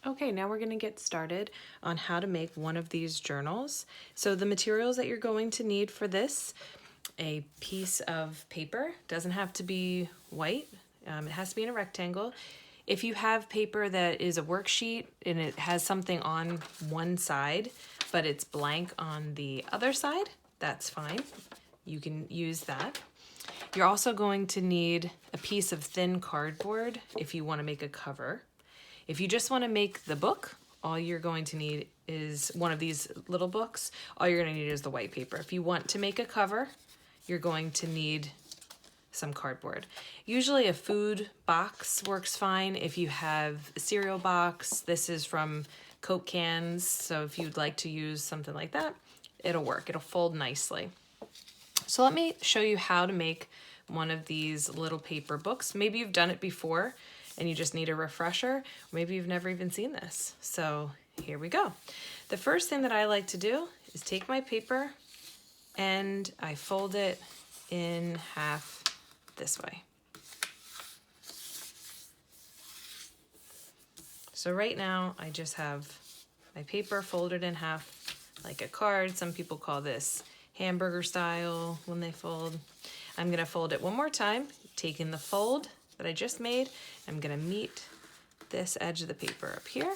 Okay, now we're going to get started on how to make one of these journals. So the materials that you're going to need for this, a piece of paper, doesn't have to be white, it has to be in a rectangle. If you have paper that is a worksheet and it has something on one side, but it's blank on the other side, that's fine. You can use that. You're also going to need a piece of thin cardboard if you want to make a cover. If you just want to make the book, all you're going to need is one of these little books. All you're going to need is the white paper. If you want to make a cover, you're going to need some cardboard. Usually a food box works fine. If you have a cereal box, this is from Coke cans, so if you'd like to use something like that, it'll work. It'll fold nicely. So let me show you how to make one of these little paper books. Maybe you've done it before and you just need a refresher, or maybe you've never even seen this. So here we go. The first thing that I like to do is take my paper and I fold it in half this way. So right now I just have my paper folded in half like a card. Some people call this hamburger style when they fold. I'm gonna fold it one more time, taking the fold that I just made. I'm gonna meet this edge of the paper up here.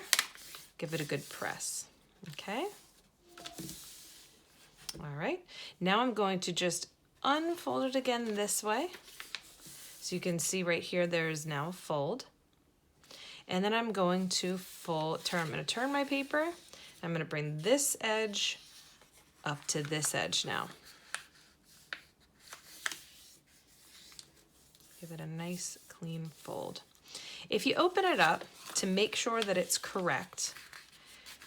Give it a good press, okay? All right, now I'm going to just unfold it again this way. So you can see right here, there's now a fold. And then I'm going to I'm gonna turn my paper. I'm gonna bring this edge up to this edge now. Give it a nice clean fold. If you open it up to make sure that it's correct,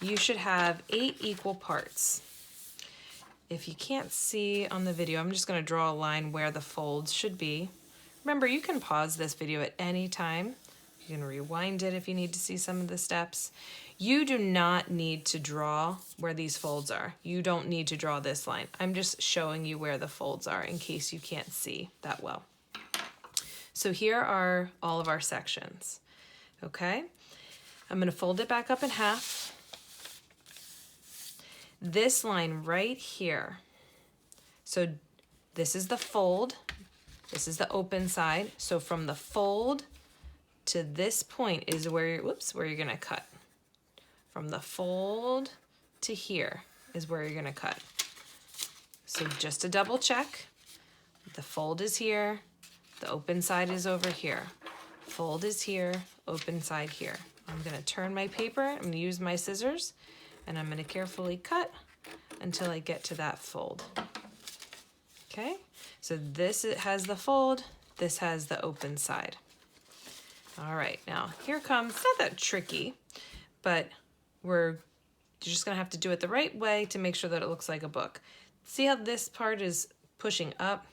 you should have 8 equal parts. If you can't see on the video, I'm just going to draw a line where the folds should be. Remember, you can pause this video at any time. You can rewind it if you need to see some of the steps. You do not need to draw where these folds are. You don't need to draw this line. I'm just showing you where the folds are in case you can't see that well. So here are all of our sections, okay? I'm gonna fold it back up in half. This line right here, so this is the fold, this is the open side. So from the fold to this point is where you're gonna cut. From the fold to here is where you're gonna cut. So just to double check, the fold is here, the open side is over here. Fold is here, open side here. I'm gonna turn my paper, I'm gonna use my scissors, and I'm gonna carefully cut until I get to that fold. Okay, so this has the fold, this has the open side. All right, now here comes, it's not that tricky, but you're just gonna have to do it the right way to make sure that it looks like a book. See how this part is pushing up?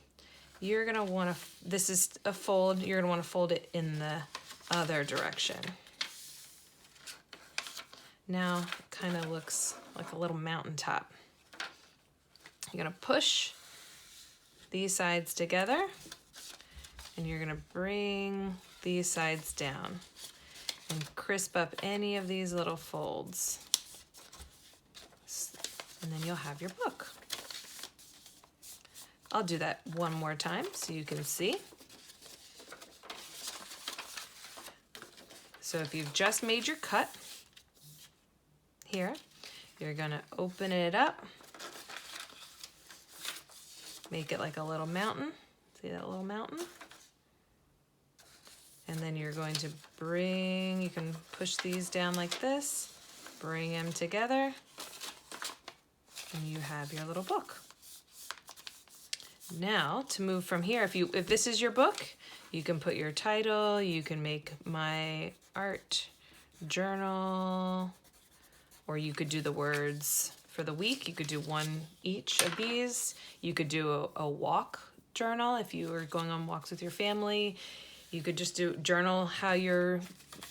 You're gonna wanna, this is a fold, you're gonna wanna fold it in the other direction. Now it kind of looks like a little mountaintop. You're gonna push these sides together and you're gonna bring these sides down and crisp up any of these little folds. And then you'll have your book. I'll do that one more time so you can see. So if you've just made your cut here, you're gonna open it up, make it like a little mountain. See that little mountain? And then you're going to you can push these down like this, bring them together, and you have your little book. Now to move from here, if this is your book, you can put your title, you can make my art journal, or you could do the words for the week. You could do one each of these. You could do a walk journal if you were going on walks with your family. You could just journal how you're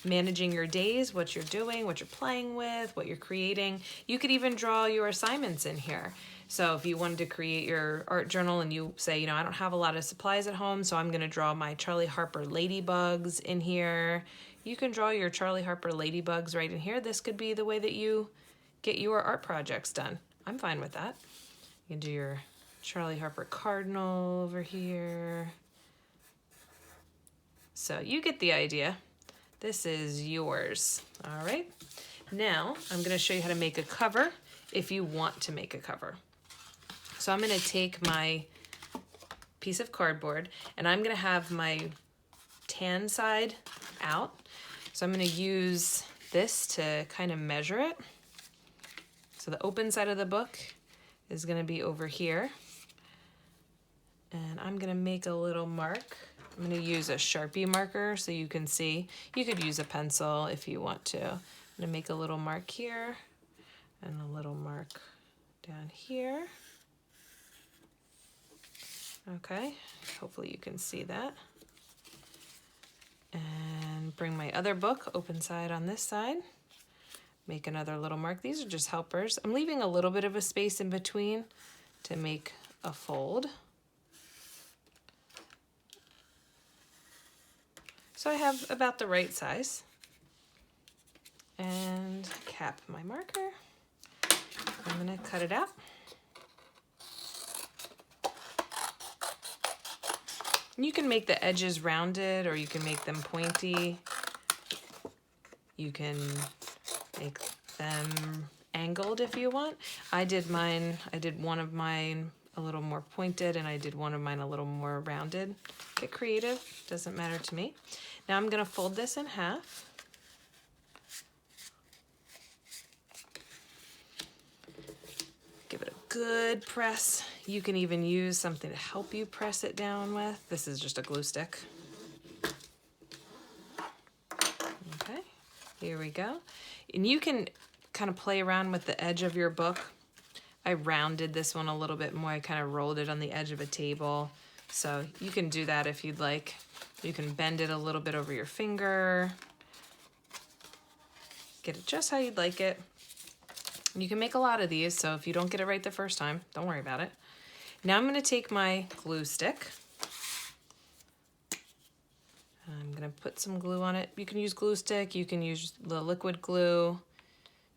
managing your days, what you're doing, what you're playing with, what you're creating. You could even draw your assignments in here. So if you wanted to create your art journal and you say, I don't have a lot of supplies at home, so I'm gonna draw my Charlie Harper ladybugs in here. You can draw your Charlie Harper ladybugs right in here. This could be the way that you get your art projects done. I'm fine with that. You can do your Charlie Harper cardinal over here. So you get the idea. This is yours. All right. Now I'm going to show you how to make a cover if you want to make a cover. So I'm going to take my piece of cardboard and I'm going to have my tan side out. So I'm going to use this to kind of measure it. So the open side of the book is going to be over here. And I'm going to make a little mark. I'm going to use a Sharpie marker so you can see. You could use a pencil if you want to. I'm going to make a little mark here and a little mark down here. Okay, hopefully you can see that. And bring my other book, open side on this side. Make another little mark. These are just helpers. I'm leaving a little bit of a space in between to make a fold. So I have about the right size. And cap my marker. I'm gonna cut it out. You can make the edges rounded or you can make them pointy. You can make them angled if you want. I did one of mine a little more pointed and I did one of mine a little more rounded. Get creative, doesn't matter to me. Now I'm gonna fold this in half. Give it a good press. You can even use something to help you press it down with. This is just a glue stick. Okay, here we go. And you can kind of play around with the edge of your book. I rounded this one a little bit more. I kind of rolled it on the edge of a table. So you can do that if you'd like. You can bend it a little bit over your finger. Get it just how you'd like it. You can make a lot of these, so if you don't get it right the first time, don't worry about it. Now I'm going to take my glue stick. I'm going to put some glue on it. You can use glue stick, you can use the liquid glue.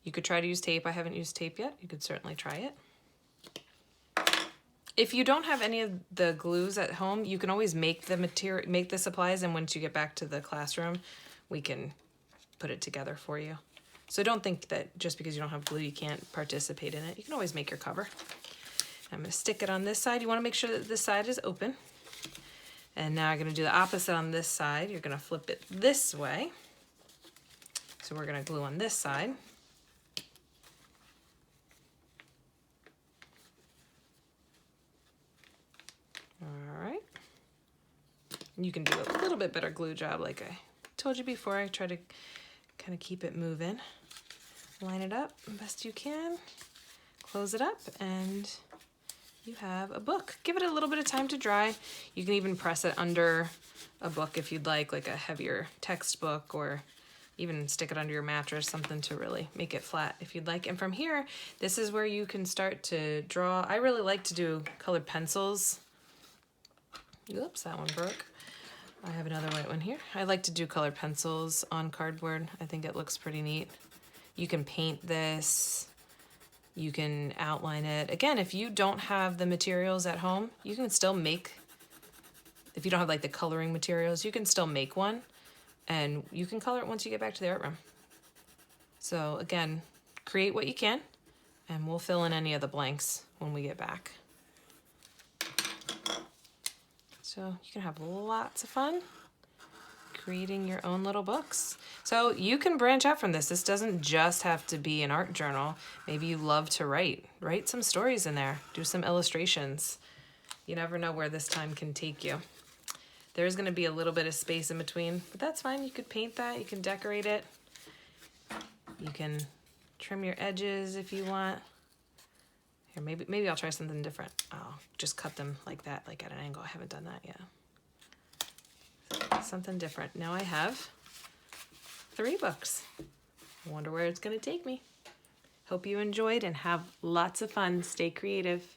You could try to use tape. I haven't used tape yet. You could certainly try it. If you don't have any of the glues at home, you can always make the supplies, and once you get back to the classroom, we can put it together for you. So don't think that just because you don't have glue, you can't participate in it. You can always make your cover. I'm gonna stick it on this side. You wanna make sure that this side is open. And now I'm gonna do the opposite on this side. You're gonna flip it this way. So we're gonna glue on this side. All right. You can do a little bit better glue job like I told you before. I try to kind of keep it moving. Line it up best you can. Close it up and you have a book. Give it a little bit of time to dry. You can even press it under a book if you'd like a heavier textbook, or even stick it under your mattress, something to really make it flat if you'd like. And from here, this is where you can start to draw. I really like to do colored pencils. Oops, that one broke. I have another white one here. I like to do colored pencils on cardboard. I think it looks pretty neat. You can paint this. You can outline it. Again, if you don't have the materials at home, you can still make, if you don't have like the coloring materials, you can still make one and you can color it once you get back to the art room. So again, create what you can and we'll fill in any of the blanks when we get back. So you can have lots of fun creating your own little books. So you can branch out from this. This doesn't just have to be an art journal. Maybe you love to write. Write some stories in there. Do some illustrations. You never know where this time can take you. There's going to be a little bit of space in between, but that's fine. You could paint that. You can decorate it. You can trim your edges if you want. Here, maybe I'll try something different. I'll just cut them like that, like at an angle. I haven't done that yet. Something different. Now I have 3 books. I wonder where it's going to take me. Hope you enjoyed and have lots of fun. Stay creative.